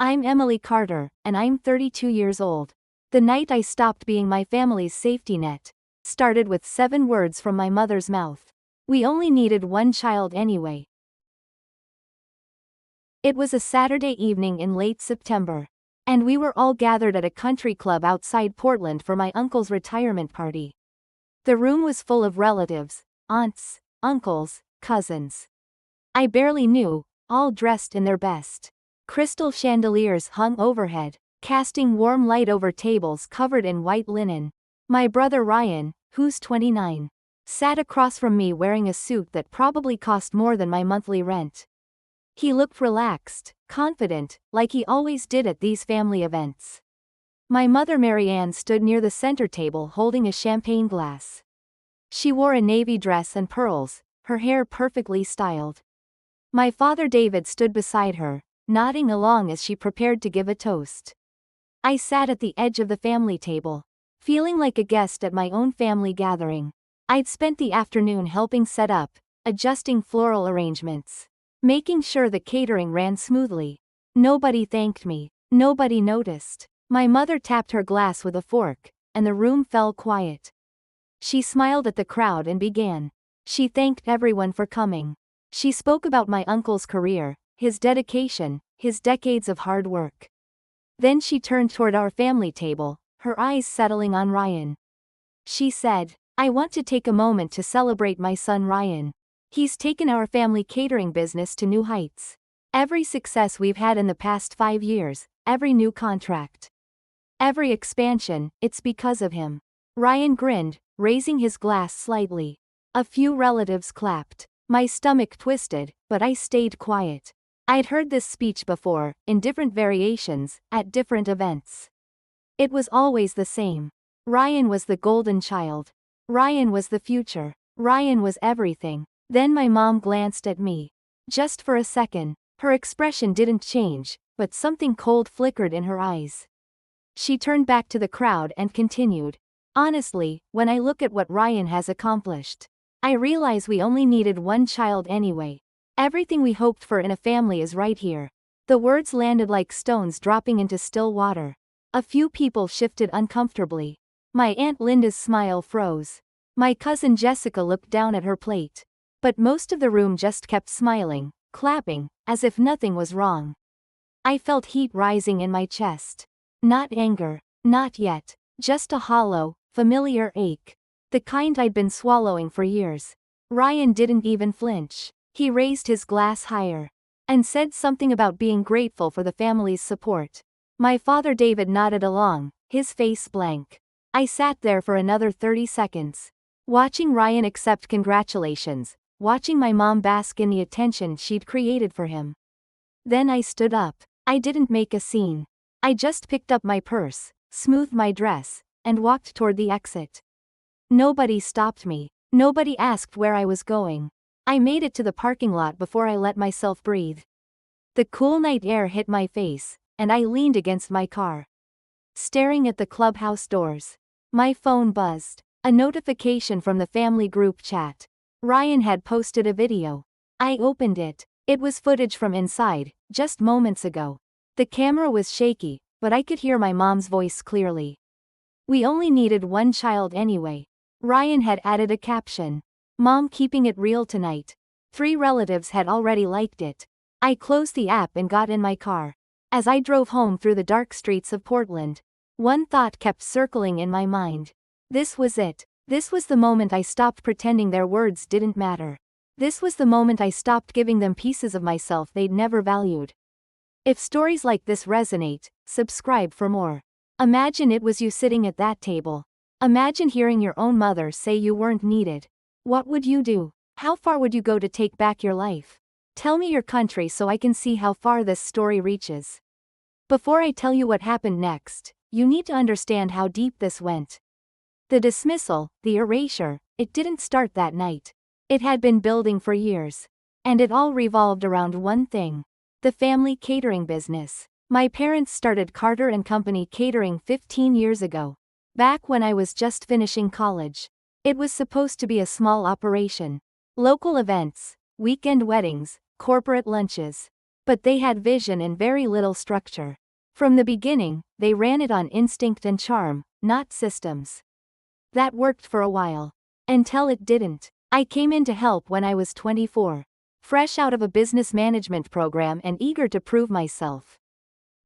I'm Emily Carter, and I'm 32 years old. The night I stopped being my family's safety net started with 7 words from my mother's mouth. We only needed one child anyway. It was a Saturday evening in late September, and we were all gathered at a country club outside Portland for my uncle's retirement party. The room was full of relatives, aunts, uncles, cousins I barely knew, all dressed in their best. Crystal chandeliers hung overhead, casting warm light over tables covered in white linen. My brother Ryan, who's 29, sat across from me wearing a suit that probably cost more than my monthly rent. He looked relaxed, confident, like he always did at these family events. My mother Marianne stood near the center table holding a champagne glass. She wore a navy dress and pearls, her hair perfectly styled. My father David stood beside her, nodding along as she prepared to give a toast. I sat at the edge of the family table, feeling like a guest at my own family gathering. I'd spent the afternoon helping set up, adjusting floral arrangements, making sure the catering ran smoothly. Nobody thanked me. Nobody noticed. My mother tapped her glass with a fork, and the room fell quiet. She smiled at the crowd and began. She thanked everyone for coming. She spoke about my uncle's career, his dedication, his decades of hard work. Then she turned toward our family table, her eyes settling on Ryan. She said, "I want to take a moment to celebrate my son Ryan. He's taken our family catering business to new heights. Every success we've had in the past 5 years, every new contract, every expansion, it's because of him." Ryan grinned, raising his glass slightly. A few relatives clapped. My stomach twisted, but I stayed quiet. I'd heard this speech before, in different variations, at different events. It was always the same. Ryan was the golden child. Ryan was the future. Ryan was everything. Then my mom glanced at me. Just for a second, her expression didn't change, but something cold flickered in her eyes. She turned back to the crowd and continued. "Honestly, when I look at what Ryan has accomplished, I realize we only needed one child anyway. Everything we hoped for in a family is right here." The words landed like stones dropping into still water. A few people shifted uncomfortably. My Aunt Linda's smile froze. My cousin Jessica looked down at her plate. But most of the room just kept smiling, clapping, as if nothing was wrong. I felt heat rising in my chest. Not anger. Not yet. Just a hollow, familiar ache. The kind I'd been swallowing for years. Ryan didn't even flinch. He raised his glass higher and said something about being grateful for the family's support. My father David nodded along, his face blank. I sat there for another 30 seconds, watching Ryan accept congratulations, watching my mom bask in the attention she'd created for him. Then I stood up. I didn't make a scene. I just picked up my purse, smoothed my dress, and walked toward the exit. Nobody stopped me. Nobody asked where I was going. I made it to the parking lot before I let myself breathe. The cool night air hit my face, and I leaned against my car, staring at the clubhouse doors. My phone buzzed. A notification from the family group chat. Ryan had posted a video. I opened it. It was footage from inside, just moments ago. The camera was shaky, but I could hear my mom's voice clearly. "We only needed one child anyway." Ryan had added a caption. "Mom keeping it real tonight." 3 relatives had already liked it. I closed the app and got in my car. As I drove home through the dark streets of Portland, one thought kept circling in my mind. This was it. This was the moment I stopped pretending their words didn't matter. This was the moment I stopped giving them pieces of myself they'd never valued. If stories like this resonate, subscribe for more. Imagine it was you sitting at that table. Imagine hearing your own mother say you weren't needed. What would you do? How far would you go to take back your life? Tell me your country so I can see how far this story reaches. Before I tell you what happened next, you need to understand how deep this went. The dismissal, the erasure, it didn't start that night. It had been building for years. And it all revolved around one thing. The family catering business. My parents started Carter & Company Catering 15 years ago. Back when I was just finishing college. It was supposed to be a small operation. Local events, weekend weddings, corporate lunches. But they had vision and very little structure. From the beginning, they ran it on instinct and charm, not systems. That worked for a while. Until it didn't. I came in to help when I was 24. Fresh out of a business management program and eager to prove myself.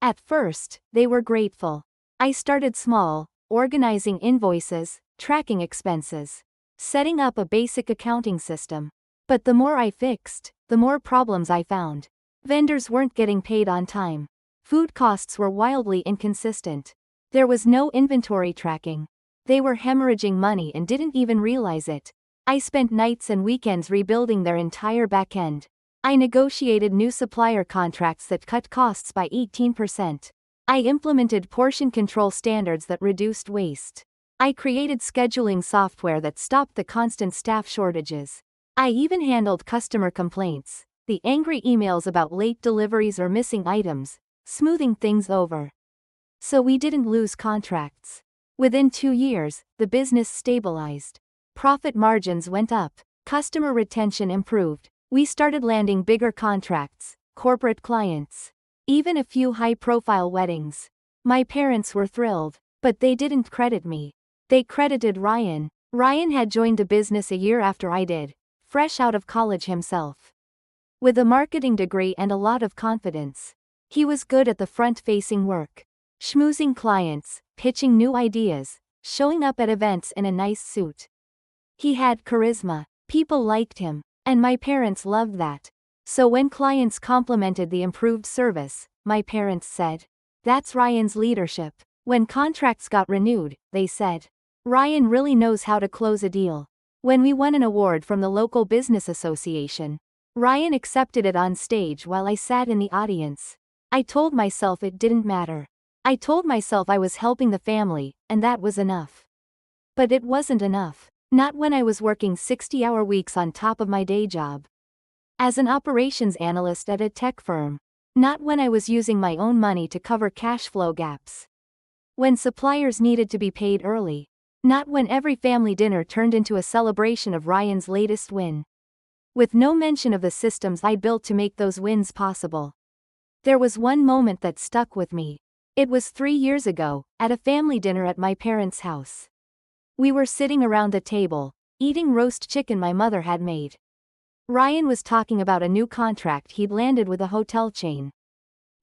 At first, they were grateful. I started small, organizing invoices, tracking expenses, setting up a basic accounting system. But the more I fixed, the more problems I found. Vendors weren't getting paid on time. Food costs were wildly inconsistent. There was no inventory tracking. They were hemorrhaging money and didn't even realize it. I spent nights and weekends rebuilding their entire backend. I negotiated new supplier contracts that cut costs by 18%. I implemented portion control standards that reduced waste. I created scheduling software that stopped the constant staff shortages. I even handled customer complaints, the angry emails about late deliveries or missing items, smoothing things over. So we didn't lose contracts. Within 2 years, the business stabilized. Profit margins went up. Customer retention improved. We started landing bigger contracts, corporate clients, even a few high-profile weddings. My parents were thrilled, but they didn't credit me. They credited Ryan. Ryan had joined the business a year after I did, fresh out of college himself. With a marketing degree and a lot of confidence. He was good at the front-facing work. Schmoozing clients, pitching new ideas, showing up at events in a nice suit. He had charisma. People liked him, and my parents loved that. So when clients complimented the improved service, my parents said, "That's Ryan's leadership." When contracts got renewed, they said, "Ryan really knows how to close a deal." When we won an award from the local business association, Ryan accepted it on stage while I sat in the audience. I told myself it didn't matter. I told myself I was helping the family, and that was enough. But it wasn't enough. Not when I was working 60-hour weeks on top of my day job as an operations analyst at a tech firm. Not when I was using my own money to cover cash flow gaps. When suppliers needed to be paid early. Not when every family dinner turned into a celebration of Ryan's latest win. With no mention of the systems I built to make those wins possible. There was one moment that stuck with me. It was 3 years ago, at a family dinner at my parents' house. We were sitting around the table, eating roast chicken my mother had made. Ryan was talking about a new contract he'd landed with a hotel chain.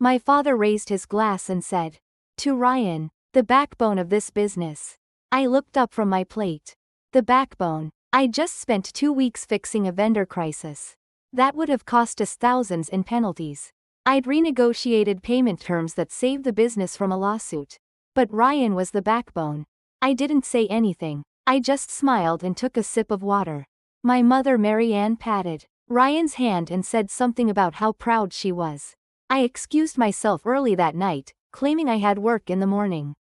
My father raised his glass and said, "To Ryan, the backbone of this business." I looked up from my plate. The backbone. I'd just spent 2 weeks fixing a vendor crisis. That would have cost us thousands in penalties. I'd renegotiated payment terms that saved the business from a lawsuit. But Ryan was the backbone. I didn't say anything. I just smiled and took a sip of water. My mother Mary Ann patted Ryan's hand and said something about how proud she was. I excused myself early that night, claiming I had work in the morning.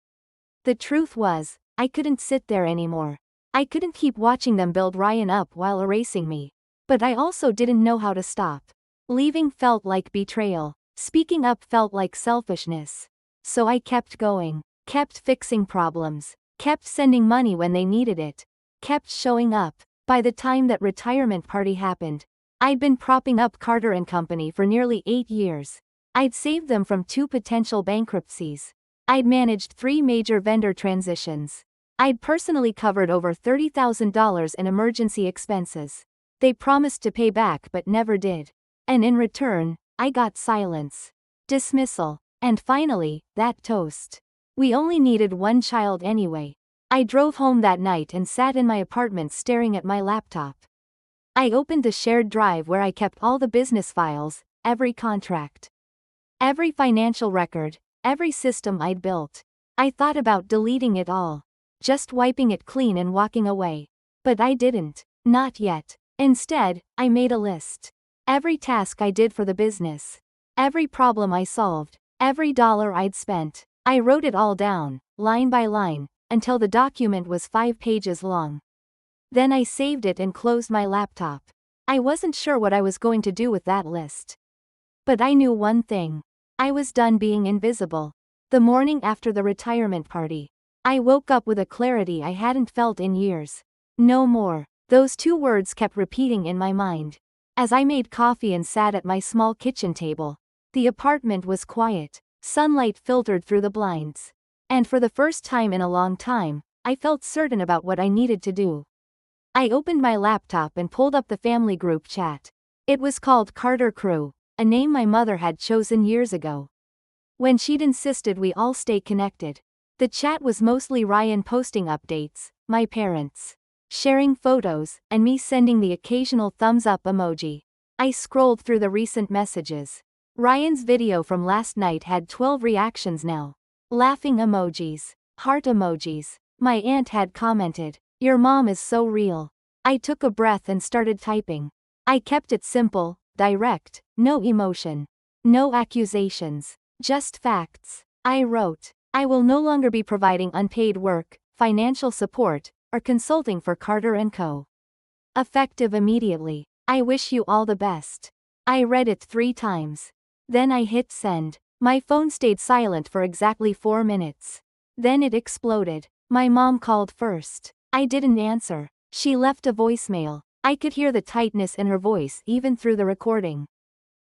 The truth was, I couldn't sit there anymore. I couldn't keep watching them build Ryan up while erasing me. But I also didn't know how to stop. Leaving felt like betrayal. Speaking up felt like selfishness. So I kept going. Kept fixing problems. Kept sending money when they needed it. Kept showing up. By the time that retirement party happened, I'd been propping up Carter & Company for nearly 8 years. I'd saved them from 2 potential bankruptcies. I'd managed 3 major vendor transitions. I'd personally covered over $30,000 in emergency expenses. They promised to pay back but never did. And in return, I got silence, dismissal, and finally, that toast. We only needed 1 child anyway. I drove home that night and sat in my apartment staring at my laptop. I opened the shared drive where I kept all the business files, every contract, every financial record, every system I'd built. I thought about deleting it all. Just wiping it clean and walking away. But I didn't. Not yet. Instead, I made a list. Every task I did for the business. Every problem I solved. Every dollar I'd spent. I wrote it all down, line by line, until the document was 5 pages long. Then I saved it and closed my laptop. I wasn't sure what I was going to do with that list. But I knew one thing. I was done being invisible. The morning after the retirement party, I woke up with a clarity I hadn't felt in years. No more. Those 2 words kept repeating in my mind. As I made coffee and sat at my small kitchen table, The apartment was quiet, sunlight filtered through the blinds. And for the first time in a long time, I felt certain about what I needed to do. I opened my laptop and pulled up the family group chat. It was called Carter Crew, a name my mother had chosen years ago, when she'd insisted we all stay connected. The chat was mostly Ryan posting updates, my parents sharing photos, and me sending the occasional thumbs up emoji. I scrolled through the recent messages. Ryan's video from last night had 12 reactions now. Laughing emojis, heart emojis. My aunt had commented, "Your mom is so real." I took a breath and started typing. I kept it simple, direct, no emotion, no accusations, just facts. I wrote, "I will no longer be providing unpaid work, financial support, or consulting for Carter & Co. Effective immediately. I wish you all the best." I read it 3 times. Then I hit send. My phone stayed silent for exactly 4 minutes. Then it exploded. My mom called first. I didn't answer. She left a voicemail. I could hear the tightness in her voice even through the recording.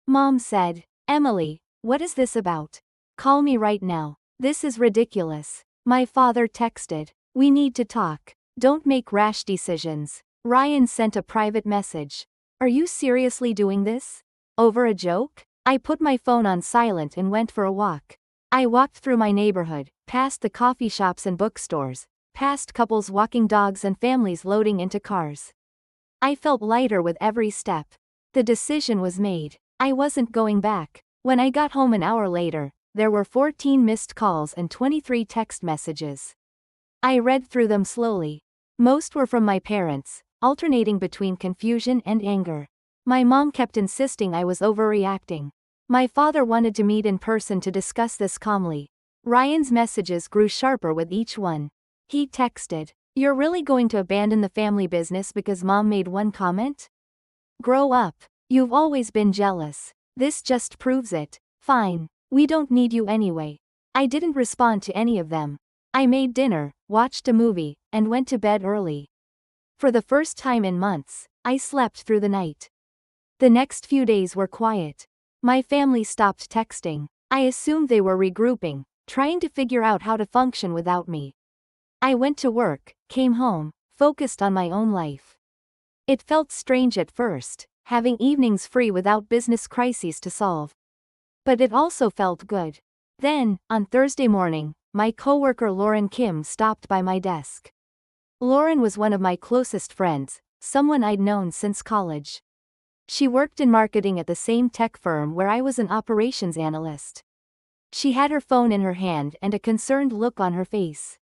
Mom said, "Emily, what is this about? Call me right now. This is ridiculous." My father texted, "We need to talk. Don't make rash decisions." Ryan sent a private message. "Are you seriously doing this? Over a joke?" I put my phone on silent and went for a walk. I walked through my neighborhood, past the coffee shops and bookstores, past couples walking dogs and families loading into cars. I felt lighter with every step. The decision was made. I wasn't going back. When I got home an hour later, there were 14 missed calls and 23 text messages. I read through them slowly. Most were from my parents, alternating between confusion and anger. My mom kept insisting I was overreacting. My father wanted to meet in person to discuss this calmly. Ryan's messages grew sharper with each one. He texted, "You're really going to abandon the family business because mom made one comment? Grow up. You've always been jealous. This just proves it. Fine. We don't need you anyway." I didn't respond to any of them. I made dinner, watched a movie, and went to bed early. For the first time in months, I slept through the night. The next few days were quiet. My family stopped texting. I assumed they were regrouping, trying to figure out how to function without me. I went to work, came home, focused on my own life. It felt strange at first, having evenings free without business crises to solve. But it also felt good. Then, on Thursday morning, my coworker Lauren Kim stopped by my desk. Lauren was one of my closest friends, someone I'd known since college. She worked in marketing at the same tech firm where I was an operations analyst. She had her phone in her hand and a concerned look on her face.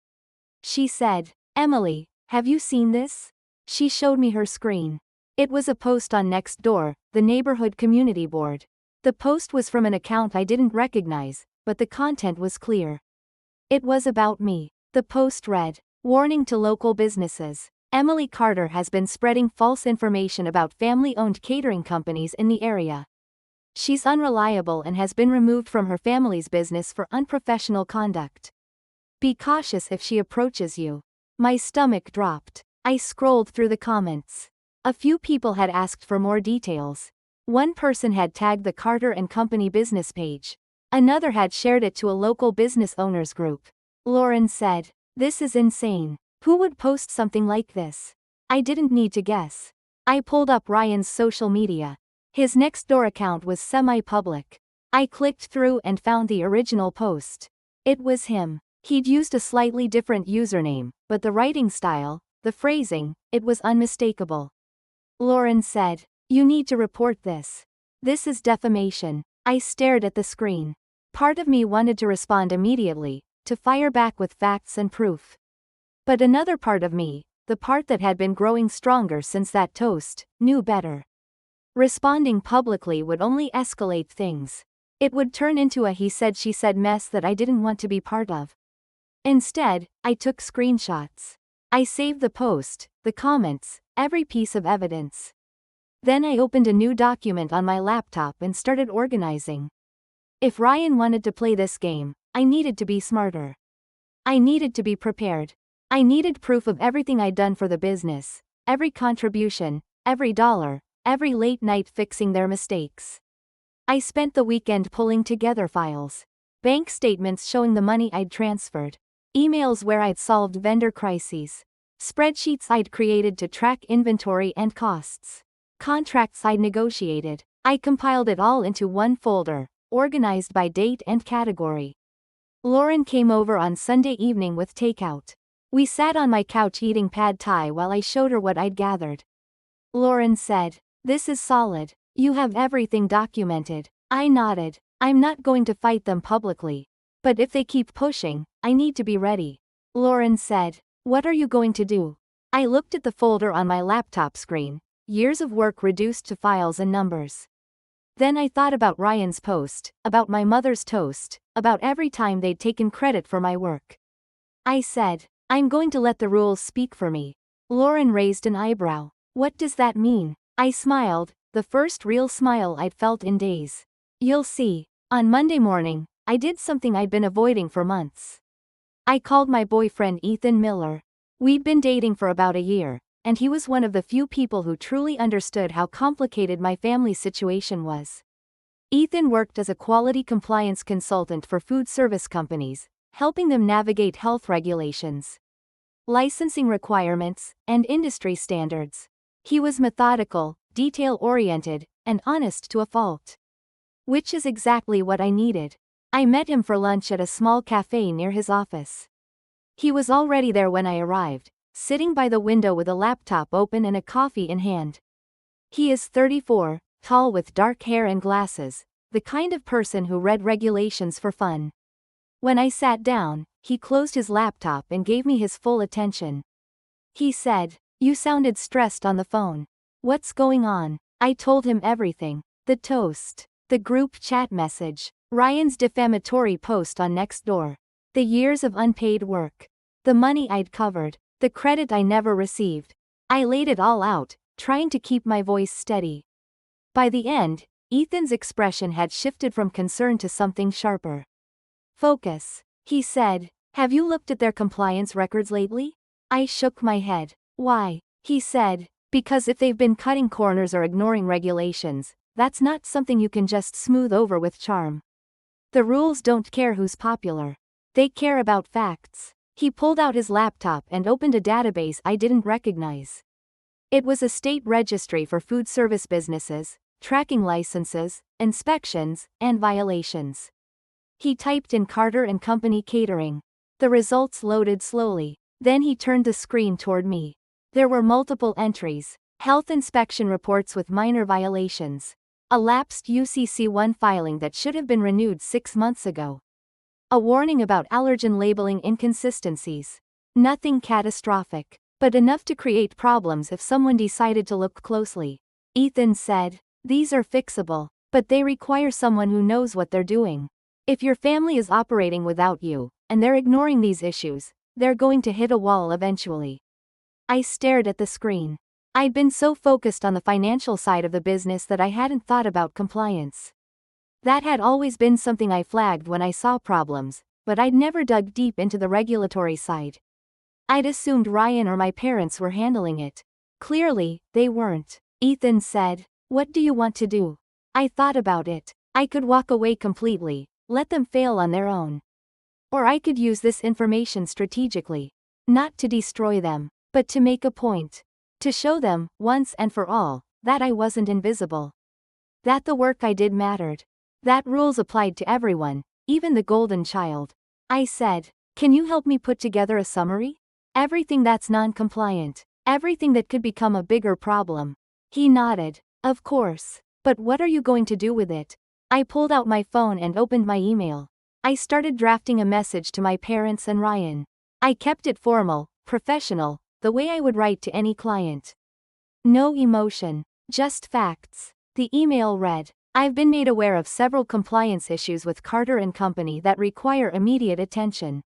She said, "Emily, have you seen this?" She showed me her screen. It was a post on Nextdoor, the neighborhood community board. The post was from an account I didn't recognize, but the content was clear. It was about me. The post read, "Warning to local businesses. Emily Carter has been spreading false information about family-owned catering companies in the area. She's unreliable and has been removed from her family's business for unprofessional conduct. Be cautious if she approaches you." My stomach dropped. I scrolled through the comments. A few people had asked for more details. One person had tagged the Carter and Company business page. Another had shared it to a local business owners group. Lauren said, "This is insane. Who would post something like this?" I didn't need to guess. I pulled up Ryan's social media. His Nextdoor account was semi-public. I clicked through and found the original post. It was him. He'd used a slightly different username, but the writing style, the phrasing, it was unmistakable. Lauren said, "You need to report this. This is defamation." I stared at the screen. Part of me wanted to respond immediately, to fire back with facts and proof. But another part of me, the part that had been growing stronger since that toast, knew better. Responding publicly would only escalate things. It would turn into a he said she said mess that I didn't want to be part of. Instead, I took screenshots. I saved the post, the comments, every piece of evidence. Then I opened a new document on my laptop and started organizing. If Ryan wanted to play this game, I needed to be smarter. I needed to be prepared. I needed proof of everything I'd done for the business, every contribution, every dollar, every late night fixing their mistakes. I spent the weekend pulling together files. Bank statements showing the money I'd transferred. Emails where I'd solved vendor crises. Spreadsheets I'd created to track inventory and costs. Contracts I'd negotiated. I compiled it all into one folder, organized by date and category. Lauren came over on Sunday evening with takeout. We sat on my couch eating pad thai while I showed her what I'd gathered. Lauren said, "This is solid. You have everything documented." I nodded. I'm not going to fight them publicly. But if they keep pushing, I need to be ready. Lauren said, "What are you going to do?" I looked at the folder on my laptop screen, years of work reduced to files and numbers. Then I thought about Ryan's post, about my mother's toast, about every time they'd taken credit for my work. I said, "I'm going to let the rules speak for me." Lauren raised an eyebrow. "What does that mean?" I smiled, the first real smile I'd felt in days. "You'll see." On Monday morning, I did something I'd been avoiding for months. I called my boyfriend Ethan Miller. We'd been dating for about a year, and he was one of the few people who truly understood how complicated my family situation was. Ethan worked as a quality compliance consultant for food service companies, helping them navigate health regulations, licensing requirements, and industry standards. He was methodical, detail-oriented, and honest to a fault. Which is exactly what I needed. I met him for lunch at a small cafe near his office. He was already there when I arrived, sitting by the window with a laptop open and a coffee in hand. He is 34, tall with dark hair and glasses, the kind of person who read regulations for fun. When I sat down, he closed his laptop and gave me his full attention. He said, "You sounded stressed on the phone. What's going on?" I told him everything. The toast, the group chat message, Ryan's defamatory post on Nextdoor, the years of unpaid work, the money I'd covered, the credit I never received. I laid it all out, trying to keep my voice steady. By the end, Ethan's expression had shifted from concern to something sharper. "Focus," he said. "Have you looked at their compliance records lately?" I shook my head. "Why?" He said, "Because if they've been cutting corners or ignoring regulations, that's not something you can just smooth over with charm. The rules don't care who's popular. They care about facts." He pulled out his laptop and opened a database I didn't recognize. It was a state registry for food service businesses, tracking licenses, inspections, and violations. He typed in Carter and Company Catering. The results loaded slowly. Then he turned the screen toward me. There were multiple entries. Health inspection reports with minor violations. A lapsed UCC1 filing that should have been renewed 6 months ago. A warning about allergen labeling inconsistencies. Nothing catastrophic, but enough to create problems if someone decided to look closely. Ethan said, "These are fixable, but they require someone who knows what they're doing. If your family is operating without you, and they're ignoring these issues, they're going to hit a wall eventually." I stared at the screen. I'd been so focused on the financial side of the business that I hadn't thought about compliance. That had always been something I flagged when I saw problems, but I'd never dug deep into the regulatory side. I'd assumed Ryan or my parents were handling it. Clearly, they weren't. Ethan said, "What do you want to do?" I thought about it. I could walk away completely, let them fail on their own. Or I could use this information strategically. Not to destroy them, but to make a point. To show them, once and for all, that I wasn't invisible. That the work I did mattered. That rules applied to everyone, even the golden child. I said, "Can you help me put together a summary? Everything that's non-compliant. Everything that could become a bigger problem." He nodded. "Of course. But what are you going to do with it?" I pulled out my phone and opened my email. I started drafting a message to my parents and Ryan. I kept it formal, professional, the way I would write to any client. No emotion, just facts. The email read, "I've been made aware of several compliance issues with Carter and Company that require immediate attention.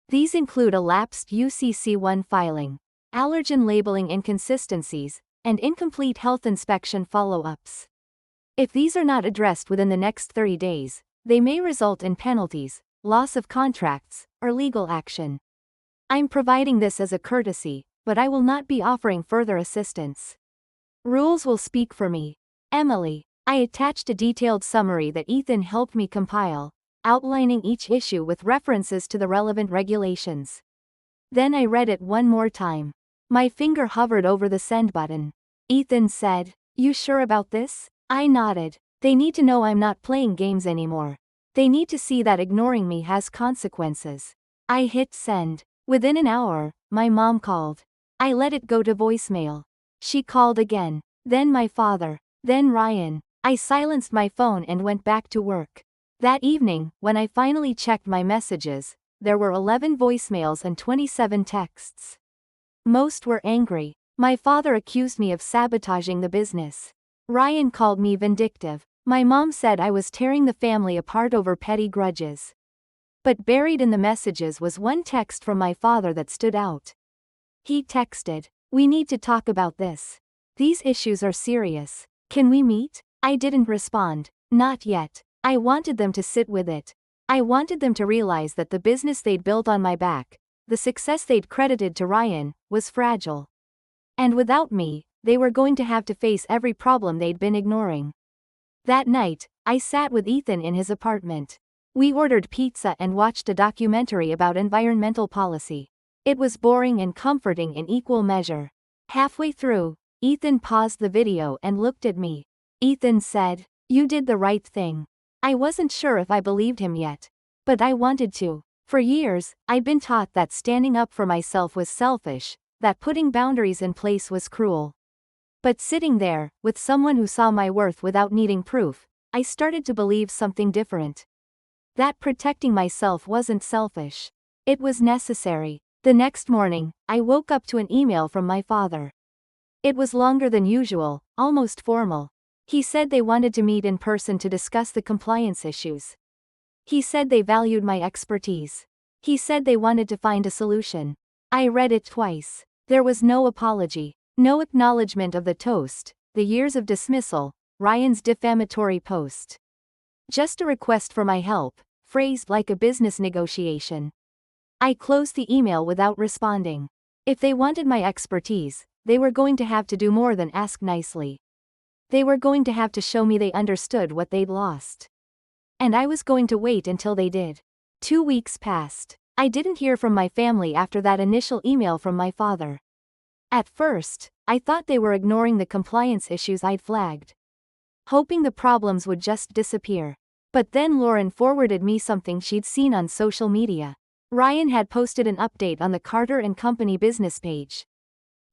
These include a lapsed UCC1 filing, allergen labeling inconsistencies, and incomplete health inspection follow-ups. If these are not addressed within the next 30 days, they may result in penalties, loss of contracts, or legal action. I'm providing this as a courtesy, but I will not be offering further assistance. Rules will speak for me. Emily." I attached a detailed summary that Ethan helped me compile, outlining each issue with references to the relevant regulations. Then I read it one more time. My finger hovered over the send button. Ethan said, "You sure about this?" I nodded. They need to know I'm not playing games anymore. They need to see that ignoring me has consequences. I hit send. Within an hour, my mom called. I let it go to voicemail. She called again. Then my father. Then Ryan. I silenced my phone and went back to work. That evening, when I finally checked my messages, there were 11 voicemails and 27 texts. Most were angry. My father accused me of sabotaging the business. Ryan called me vindictive. My mom said I was tearing the family apart over petty grudges. But buried in the messages was one text from my father that stood out. He texted, "We need to talk about this. These issues are serious. Can we meet?" I didn't respond. Not yet. I wanted them to sit with it. I wanted them to realize that the business they'd built on my back, the success they'd credited to Ryan, was fragile. And without me, they were going to have to face every problem they'd been ignoring. That night, I sat with Ethan in his apartment. We ordered pizza and watched a documentary about environmental policy. It was boring and comforting in equal measure. Halfway through, Ethan paused the video and looked at me. Ethan said, "You did the right thing." I wasn't sure if I believed him yet. But I wanted to. For years, I'd been taught that standing up for myself was selfish, that putting boundaries in place was cruel. But sitting there, with someone who saw my worth without needing proof, I started to believe something different. That protecting myself wasn't selfish. It was necessary. The next morning, I woke up to an email from my father. It was longer than usual, almost formal. He said they wanted to meet in person to discuss the compliance issues. He said they valued my expertise. He said they wanted to find a solution. I read it twice. There was no apology, no acknowledgement of the toast, the years of dismissal, Ryan's defamatory post. Just a request for my help, phrased like a business negotiation. I closed the email without responding. If they wanted my expertise, they were going to have to do more than ask nicely. They were going to have to show me they understood what they'd lost. And I was going to wait until they did. 2 weeks passed. I didn't hear from my family after that initial email from my father. At first, I thought they were ignoring the compliance issues I'd flagged, hoping the problems would just disappear. But then Lauren forwarded me something she'd seen on social media. Ryan had posted an update on the Carter & Company business page.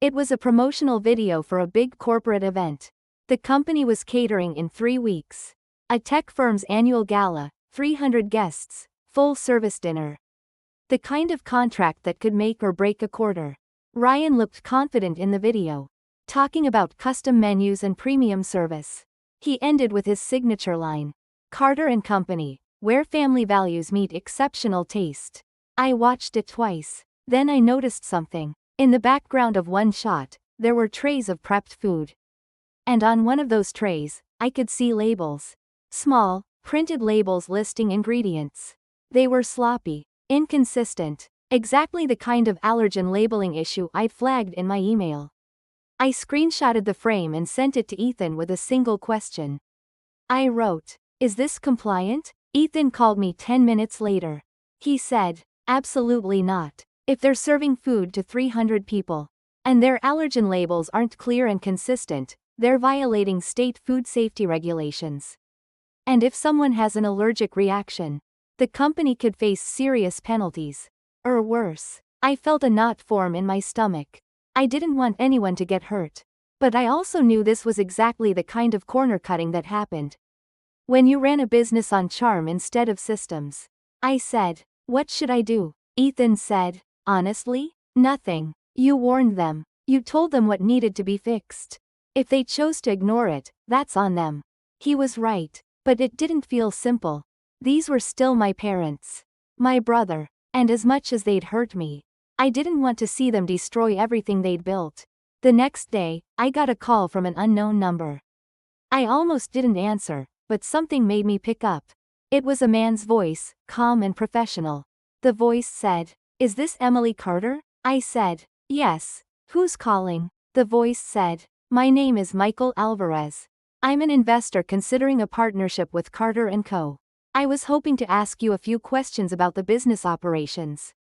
It was a promotional video for a big corporate event. The company was catering in 3 weeks. A tech firm's annual gala, 300 guests, full-service dinner. The kind of contract that could make or break a quarter. Ryan looked confident in the video, talking about custom menus and premium service. He ended with his signature line, "Carter & Company, where family values meet exceptional taste." I watched it twice. Then I noticed something. In the background of one shot, there were trays of prepped food. And on one of those trays, I could see labels. Small, printed labels listing ingredients. They were sloppy, inconsistent, exactly the kind of allergen labeling issue I'd flagged in my email. I screenshotted the frame and sent it to Ethan with a single question. I wrote, "Is this compliant?" Ethan called me 10 minutes later. He said, "Absolutely not. If they're serving food to 300 people, and their allergen labels aren't clear and consistent, they're violating state food safety regulations. And if someone has an allergic reaction, the company could face serious penalties. Or worse." I felt a knot form in my stomach. I didn't want anyone to get hurt. But I also knew this was exactly the kind of corner cutting that happened when you ran a business on charm instead of systems. I said, "What should I do?" Ethan said, "Honestly, nothing. You warned them. You told them what needed to be fixed. If they chose to ignore it, that's on them." He was right. But it didn't feel simple. These were still my parents. My brother. And as much as they'd hurt me, I didn't want to see them destroy everything they'd built. The next day, I got a call from an unknown number. I almost didn't answer, but something made me pick up. It was a man's voice, calm and professional. The voice said, "Is this Emily Carter?" I said, "Yes. Who's calling?" The voice said, "My name is Michael Alvarez. I'm an investor considering a partnership with Carter & Co. I was hoping to ask you a few questions about the business operations.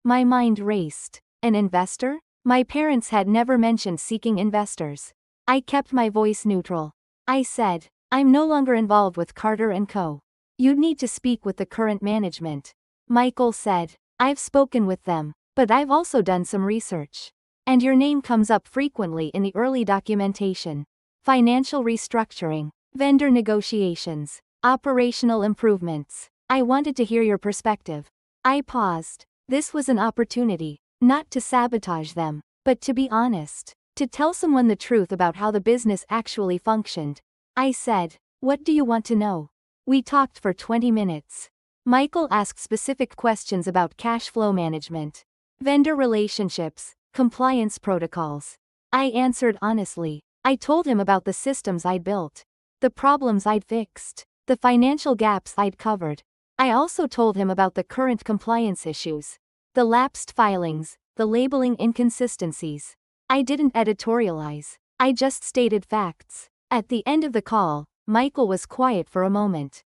My mind raced. An investor? My parents had never mentioned seeking investors. I kept my voice neutral. I said, I'm no longer involved with Carter & Co. You'd need to speak with the current management. Michael said, I've spoken with them, but I've also done some research. And your name comes up frequently in the early documentation. Financial restructuring, vendor negotiations, operational improvements. I wanted to hear your perspective. I paused. This was an opportunity, not to sabotage them, but to be honest, to tell someone the truth about how the business actually functioned. I said, what do you want to know? We talked for 20 minutes. Michael asked specific questions about cash flow management, vendor relationships, compliance protocols. I answered honestly. I told him about the systems I'd built, the problems I'd fixed, the financial gaps I'd covered. I also told him about the current compliance issues, the lapsed filings, the labeling inconsistencies. I didn't editorialize. I just stated facts. At the end of the call, Michael was quiet for a moment.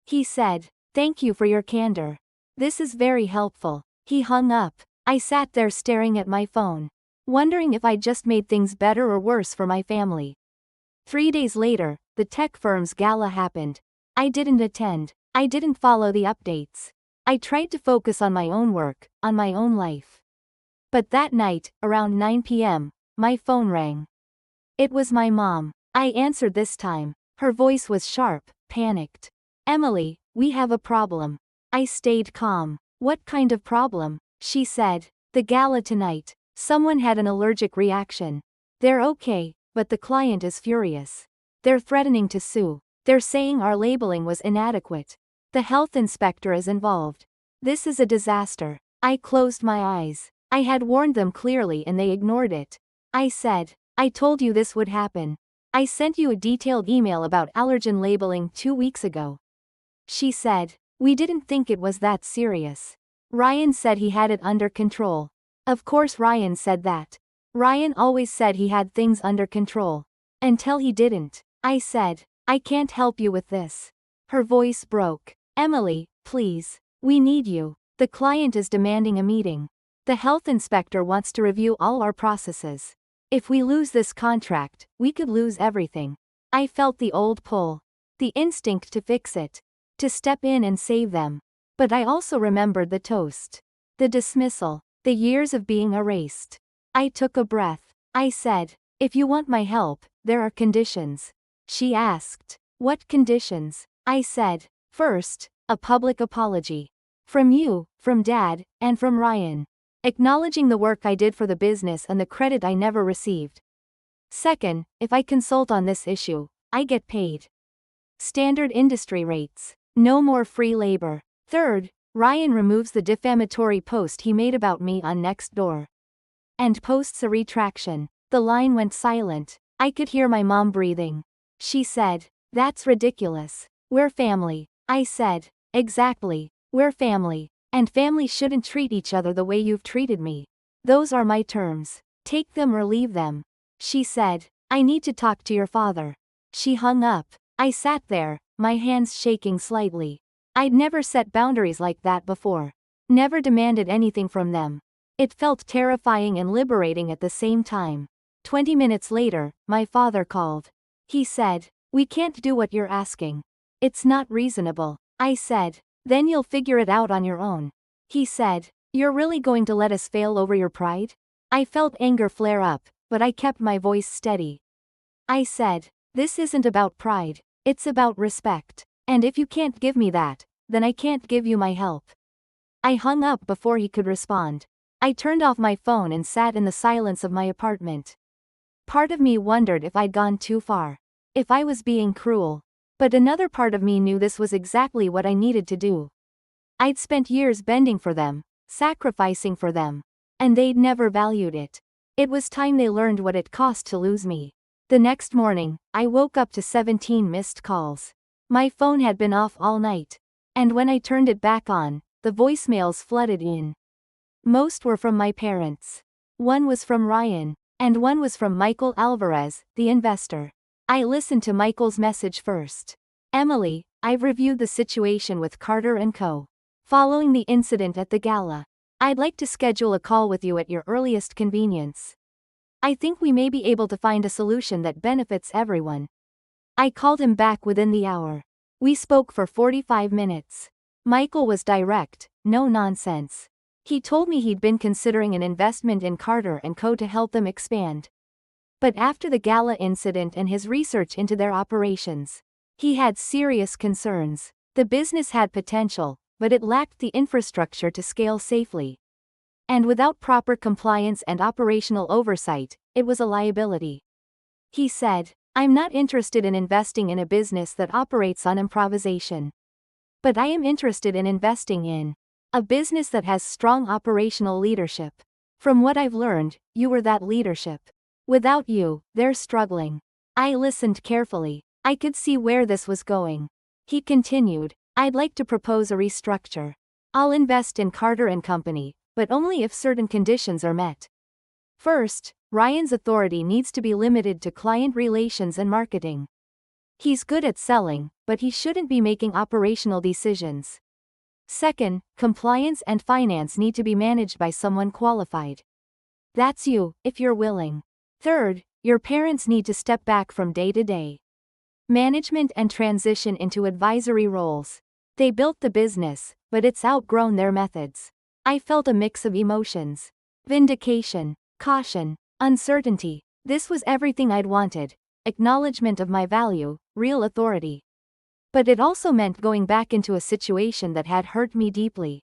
He said, "Thank you for your candor. This is very helpful." He hung up. I sat there staring at my phone, wondering if I'd just made things better or worse for my family. 3 days later, the tech firm's gala happened. I didn't attend. I didn't follow the updates. I tried to focus on my own work, on my own life. But that night, around 9 p.m., my phone rang. It was my mom. I answered this time. Her voice was sharp, panicked. "Emily, we have a problem." I stayed calm. "What kind of problem?" She said. "The gala tonight. Someone had an allergic reaction. They're okay, but the client is furious. They're threatening to sue. They're saying our labeling was inadequate. The health inspector is involved. This is a disaster." I closed my eyes. I had warned them clearly and they ignored it. I said, "I told you this would happen. I sent you a detailed email about allergen labeling 2 weeks ago." She said, "We didn't think it was that serious. Ryan said he had it under control." Of course Ryan said that. Ryan always said he had things under control. Until he didn't. I said, "I can't help you with this." Her voice broke. "Emily, please. We need you. The client is demanding a meeting. The health inspector wants to review all our processes. If we lose this contract, we could lose everything." I felt the old pull. The instinct to fix it. To step in and save them. But I also remembered the toast. The dismissal. The years of being erased. I took a breath. I said, "If you want my help, there are conditions." She asked, "What conditions?" I said, "First, a public apology. From you, from Dad, and from Ryan. Acknowledging the work I did for the business and the credit I never received. Second, if I consult on this issue, I get paid. Standard industry rates. No more free labor. Third, Ryan removes the defamatory post he made about me on Nextdoor. And posts a retraction." The line went silent. I could hear my mom breathing. She said, "That's ridiculous. We're family." I said, "Exactly. We're family. And families shouldn't treat each other the way you've treated me. Those are my terms. Take them or leave them." She said, "I need to talk to your father." She hung up. I sat there, my hands shaking slightly. I'd never set boundaries like that before. Never demanded anything from them. It felt terrifying and liberating at the same time. 20 minutes later, my father called. He said, "We can't do what you're asking. It's not reasonable." I said, "Then you'll figure it out on your own." He said, "You're really going to let us fail over your pride?" I felt anger flare up, but I kept my voice steady. I said, "This isn't about pride. It's about respect. And if you can't give me that, then I can't give you my help." I hung up before he could respond. I turned off my phone and sat in the silence of my apartment. Part of me wondered if I'd gone too far. If I was being cruel. But another part of me knew this was exactly what I needed to do. I'd spent years bending for them, sacrificing for them. And they'd never valued it. It was time they learned what it cost to lose me. The next morning, I woke up to 17 missed calls. My phone had been off all night. And when I turned it back on, the voicemails flooded in. Most were from my parents. One was from Ryan. And one was from Michael Alvarez, the investor. I listened to Michael's message first. Emily, I've reviewed the situation with Carter & Co. Following the incident at the gala, I'd like to schedule a call with you at your earliest convenience. I think we may be able to find a solution that benefits everyone. I called him back within the hour. We spoke for 45 minutes. Michael was direct, no nonsense. He told me he'd been considering an investment in Carter & Co. to help them expand. But after the gala incident and his research into their operations, he had serious concerns. The business had potential, but it lacked the infrastructure to scale safely. And without proper compliance and operational oversight, it was a liability. He said, I'm not interested in investing in a business that operates on improvisation. But I am interested in investing in a business that has strong operational leadership. From what I've learned, you were that leadership. Without you, they're struggling. I listened carefully. I could see where this was going. He continued, I'd like to propose a restructure. I'll invest in Carter & Company, but only if certain conditions are met. First, Ryan's authority needs to be limited to client relations and marketing. He's good at selling, but he shouldn't be making operational decisions. Second, compliance and finance need to be managed by someone qualified. That's you, if you're willing. Third, your parents need to step back from day-to-day management and transition into advisory roles. They built the business, but it's outgrown their methods. I felt a mix of emotions. Vindication, caution, uncertainty. This was everything I'd wanted. Acknowledgement of my value, real authority. But it also meant going back into a situation that had hurt me deeply.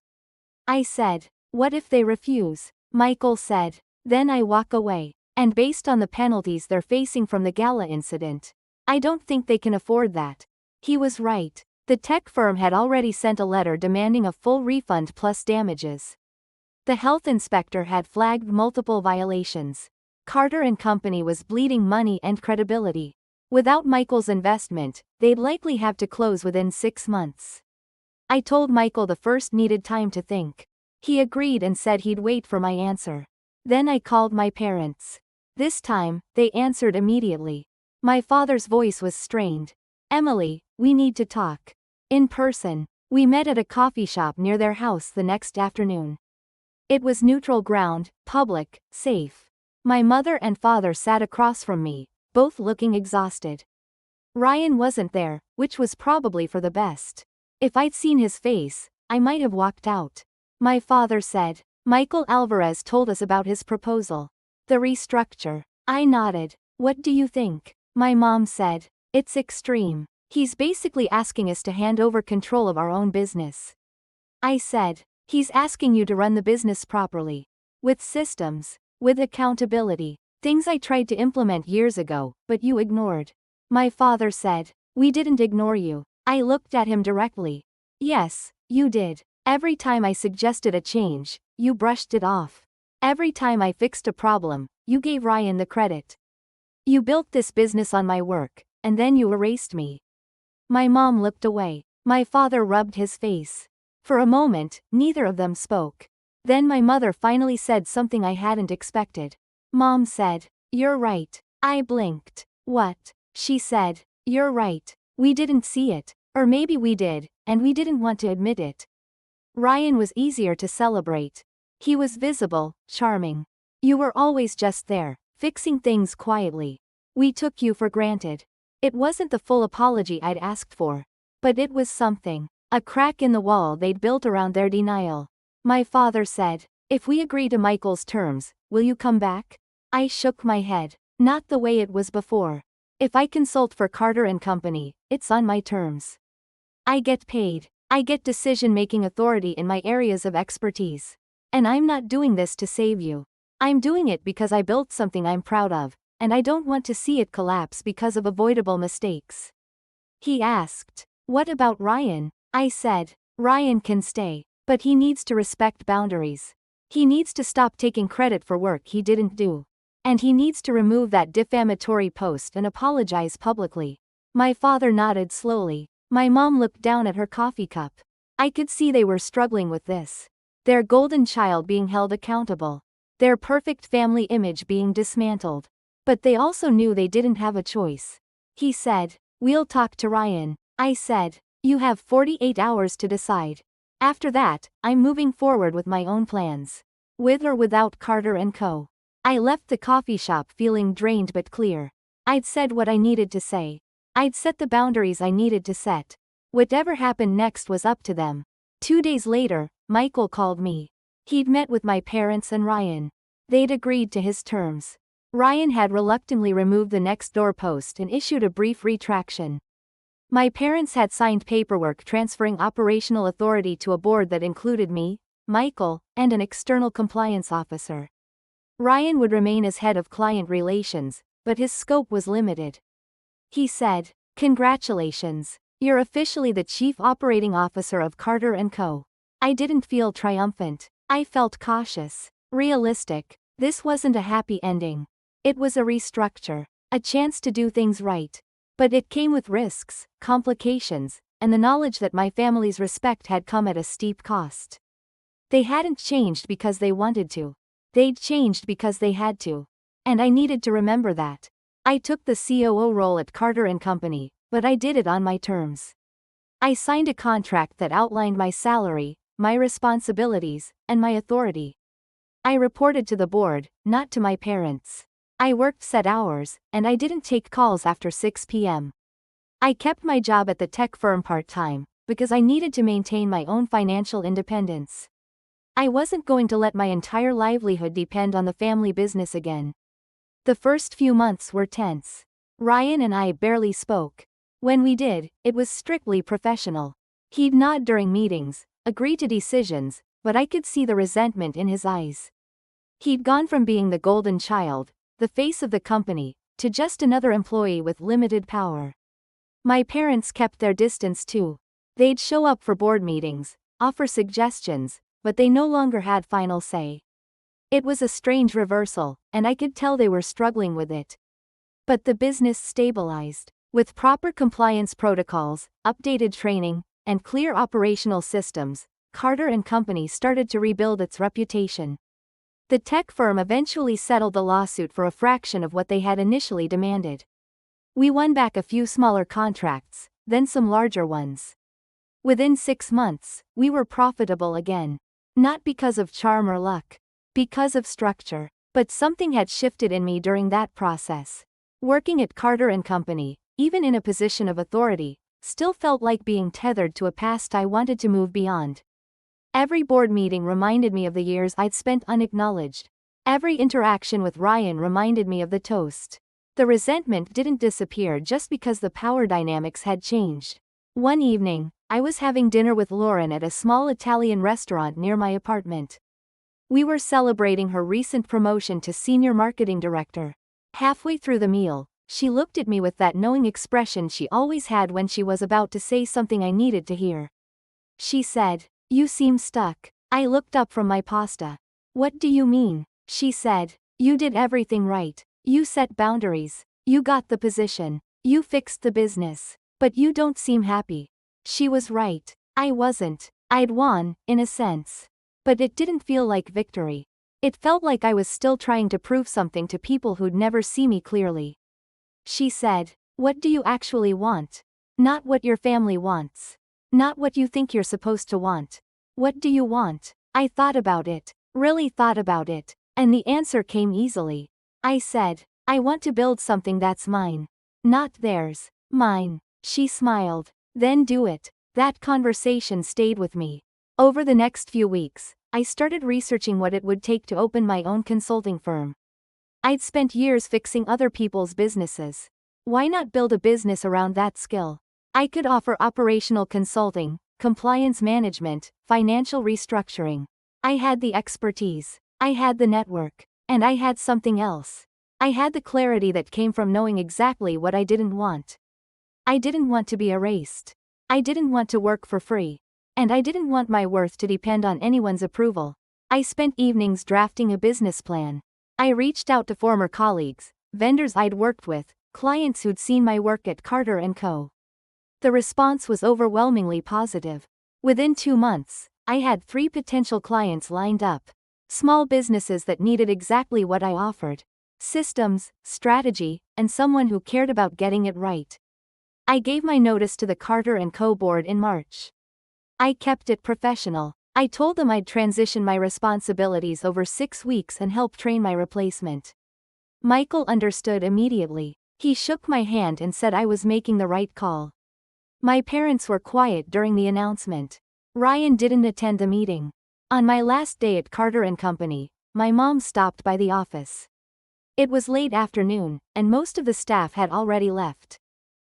I said, what if they refuse? Michael said, then I walk away. And based on the penalties they're facing from the gala incident, I don't think they can afford that. He was right. The tech firm had already sent a letter demanding a full refund plus damages. The health inspector had flagged multiple violations. Carter & Company was bleeding money and credibility. Without Michael's investment, they'd likely have to close within 6 months. I told Michael the first needed time to think. He agreed and said he'd wait for my answer. Then I called my parents. This time, they answered immediately. My father's voice was strained. Emily, we need to talk. In person. We met at a coffee shop near their house the next afternoon. It was neutral ground, public, safe. My mother and father sat across from me, both looking exhausted. Ryan wasn't there, which was probably for the best. If I'd seen his face, I might have walked out. My father said, Michael Alvarez told us about his proposal. The restructure. I nodded. What do you think? My mom said, it's extreme. He's basically asking us to hand over control of our own business. I said, he's asking you to run the business properly. With systems. With accountability. Things I tried to implement years ago, but you ignored. My father said, we didn't ignore you. I looked at him directly. Yes, you did. Every time I suggested a change, you brushed it off. Every time I fixed a problem, you gave Ryan the credit. You built this business on my work, and then you erased me. My mom looked away. My father rubbed his face. For a moment, neither of them spoke. Then my mother finally said something I hadn't expected. Mom said, you're right. I blinked. What? She said, you're right. We didn't see it. Or maybe we did, and we didn't want to admit it. Ryan was easier to celebrate. He was visible, charming. You were always just there, fixing things quietly. We took you for granted. It wasn't the full apology I'd asked for. But it was something. A crack in the wall they'd built around their denial. My father said, if we agree to Michael's terms, will you come back? I shook my head. Not the way it was before. If I consult for Carter & Company, it's on my terms. I get paid. I get decision-making authority in my areas of expertise. And I'm not doing this to save you. I'm doing it because I built something I'm proud of, and I don't want to see it collapse because of avoidable mistakes. He asked, what about Ryan? I said, Ryan can stay, but he needs to respect boundaries. He needs to stop taking credit for work he didn't do. And he needs to remove that defamatory post and apologize publicly. My father nodded slowly. My mom looked down at her coffee cup. I could see they were struggling with this. Their golden child being held accountable. Their perfect family image being dismantled. But they also knew they didn't have a choice. He said, "We'll talk to Ryan." I said, "You have 48 hours to decide. After that, I'm moving forward with my own plans. With or without Carter & Co." I left the coffee shop feeling drained but clear. I'd said what I needed to say. I'd set the boundaries I needed to set. Whatever happened next was up to them. 2 days later, Michael called me. He'd met with my parents and Ryan. They'd agreed to his terms. Ryan had reluctantly removed the next door post and issued a brief retraction. My parents had signed paperwork transferring operational authority to a board that included me, Michael, and an external compliance officer. Ryan would remain as head of client relations, but his scope was limited. He said, "Congratulations. You're officially the chief operating officer of Carter & Co." I didn't feel triumphant. I felt cautious. Realistic. This wasn't a happy ending. It was a restructure. A chance to do things right. But it came with risks, complications, and the knowledge that my family's respect had come at a steep cost. They hadn't changed because they wanted to. They'd changed because they had to. And I needed to remember that. I took the COO role at Carter & Company, but I did it on my terms. I signed a contract that outlined my salary, my responsibilities, and my authority. I reported to the board, not to my parents. I worked set hours, and I didn't take calls after 6 p.m. I kept my job at the tech firm part-time, because I needed to maintain my own financial independence. I wasn't going to let my entire livelihood depend on the family business again. The first few months were tense. Ryan and I barely spoke. When we did, it was strictly professional. He'd nod during meetings, agree to decisions, but I could see the resentment in his eyes. He'd gone from being the golden child, the face of the company, to just another employee with limited power. My parents kept their distance too. They'd show up for board meetings, offer suggestions, but they no longer had final say. It was a strange reversal, and I could tell they were struggling with it. But the business stabilized. With proper compliance protocols, updated training, and clear operational systems, Carter & Company started to rebuild its reputation. The tech firm eventually settled the lawsuit for a fraction of what they had initially demanded. We won back a few smaller contracts, then some larger ones. Within 6 months, we were profitable again. Not because of charm or luck. Because of structure. But something had shifted in me during that process. Working at Carter & Company, even in a position of authority, still felt like being tethered to a past I wanted to move beyond. Every board meeting reminded me of the years I'd spent unacknowledged. Every interaction with Ryan reminded me of the toast. The resentment didn't disappear just because the power dynamics had changed. One evening, I was having dinner with Lauren at a small Italian restaurant near my apartment. We were celebrating her recent promotion to senior marketing director. Halfway through the meal, she looked at me with that knowing expression she always had when she was about to say something I needed to hear. She said, "You seem stuck." I looked up from my pasta. "What do you mean?" She said, "You did everything right. You set boundaries. You got the position. You fixed the business. But you don't seem happy." She was right. I wasn't. I'd won, in a sense. But it didn't feel like victory. It felt like I was still trying to prove something to people who'd never see me clearly. She said, "What do you actually want? Not what your family wants. Not what you think you're supposed to want. What do you want?" I thought about it. Really thought about it. And the answer came easily. I said, "I want to build something that's mine. Not theirs. Mine." She smiled. "Then do it." That conversation stayed with me. Over the next few weeks, I started researching what it would take to open my own consulting firm. I'd spent years fixing other people's businesses. Why not build a business around that skill? I could offer operational consulting, compliance management, financial restructuring. I had the expertise. I had the network. And I had something else. I had the clarity that came from knowing exactly what I didn't want. I didn't want to be erased. I didn't want to work for free. And I didn't want my worth to depend on anyone's approval. I spent evenings drafting a business plan. I reached out to former colleagues, vendors I'd worked with, clients who'd seen my work at Carter & Co. The response was overwhelmingly positive. Within 2 months, I had 3 potential clients lined up. Small businesses that needed exactly what I offered. Systems, strategy, and someone who cared about getting it right. I gave my notice to the Carter & Co. board in March. I kept it professional. I told them I'd transition my responsibilities over 6 weeks and help train my replacement. Michael understood immediately. He shook my hand and said I was making the right call. My parents were quiet during the announcement. Ryan didn't attend the meeting. On my last day at Carter & Company, my mom stopped by the office. It was late afternoon, and most of the staff had already left.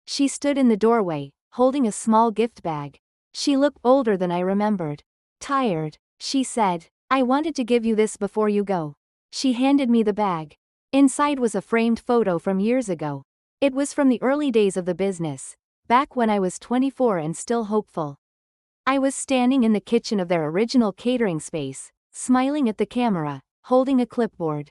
She stood in the doorway, holding a small gift bag. She looked older than I remembered. Tired, she said, "I wanted to give you this before you go." She handed me the bag. Inside was a framed photo from years ago. It was from the early days of the business, back when I was 24 and still hopeful. I was standing in the kitchen of their original catering space, smiling at the camera, holding a clipboard.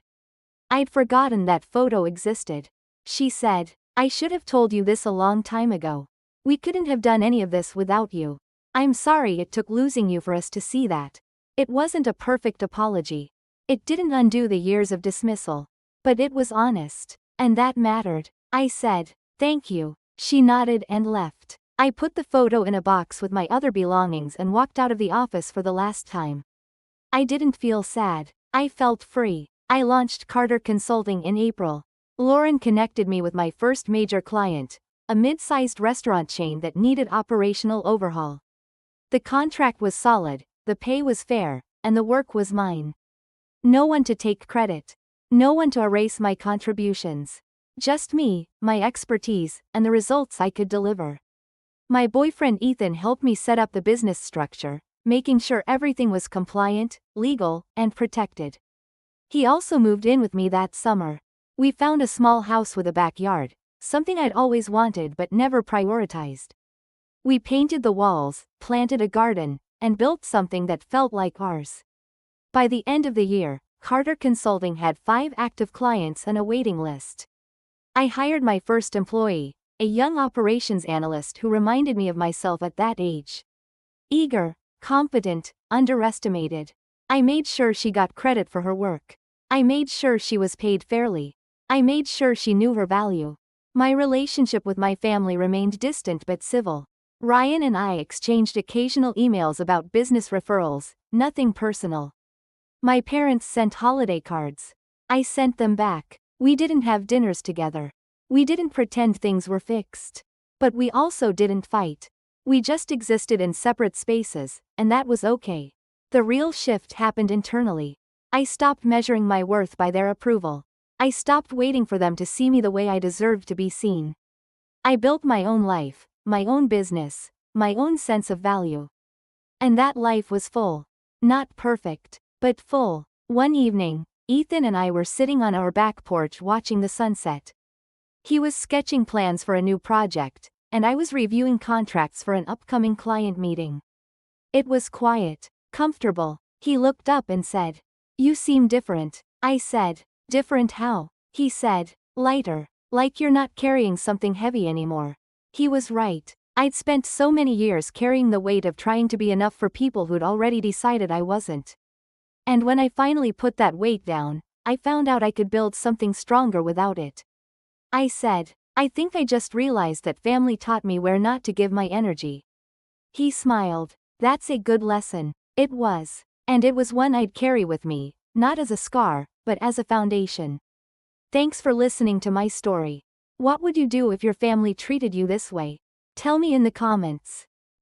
I'd forgotten that photo existed. She said, "I should have told you this a long time ago. We couldn't have done any of this without you. I'm sorry it took losing you for us to see that." It wasn't a perfect apology. It didn't undo the years of dismissal. But it was honest. And that mattered. I said, "Thank you." She nodded and left. I put the photo in a box with my other belongings and walked out of the office for the last time. I didn't feel sad. I felt free. I launched Carter Consulting in April. Lauren connected me with my first major client, a mid-sized restaurant chain that needed operational overhaul. The contract was solid, the pay was fair, and the work was mine. No one to take credit. No one to erase my contributions. Just me, my expertise, and the results I could deliver. My boyfriend Ethan helped me set up the business structure, making sure everything was compliant, legal, and protected. He also moved in with me that summer. We found a small house with a backyard, something I'd always wanted but never prioritized. We painted the walls, planted a garden, and built something that felt like ours. By the end of the year, Carter Consulting had 5 active clients and a waiting list. I hired my first employee, a young operations analyst who reminded me of myself at that age. Eager, competent, underestimated. I made sure she got credit for her work. I made sure she was paid fairly. I made sure she knew her value. My relationship with my family remained distant but civil. Ryan and I exchanged occasional emails about business referrals, nothing personal. My parents sent holiday cards. I sent them back. We didn't have dinners together. We didn't pretend things were fixed. But we also didn't fight. We just existed in separate spaces, and that was okay. The real shift happened internally. I stopped measuring my worth by their approval. I stopped waiting for them to see me the way I deserved to be seen. I built my own life, my own business, my own sense of value. And that life was full. Not perfect, but full. One evening, Ethan and I were sitting on our back porch watching the sunset. He was sketching plans for a new project, and I was reviewing contracts for an upcoming client meeting. It was quiet, comfortable. He looked up and said, "You seem different." I said, "Different how?" He said, "Lighter, like you're not carrying something heavy anymore." He was right. I'd spent so many years carrying the weight of trying to be enough for people who'd already decided I wasn't. And when I finally put that weight down, I found out I could build something stronger without it. I said, "I think I just realized that family taught me where not to give my energy." He smiled. "That's a good lesson." It was. And it was one I'd carry with me, not as a scar, but as a foundation. Thanks for listening to my story. What would you do if your family treated you this way? Tell me in the comments.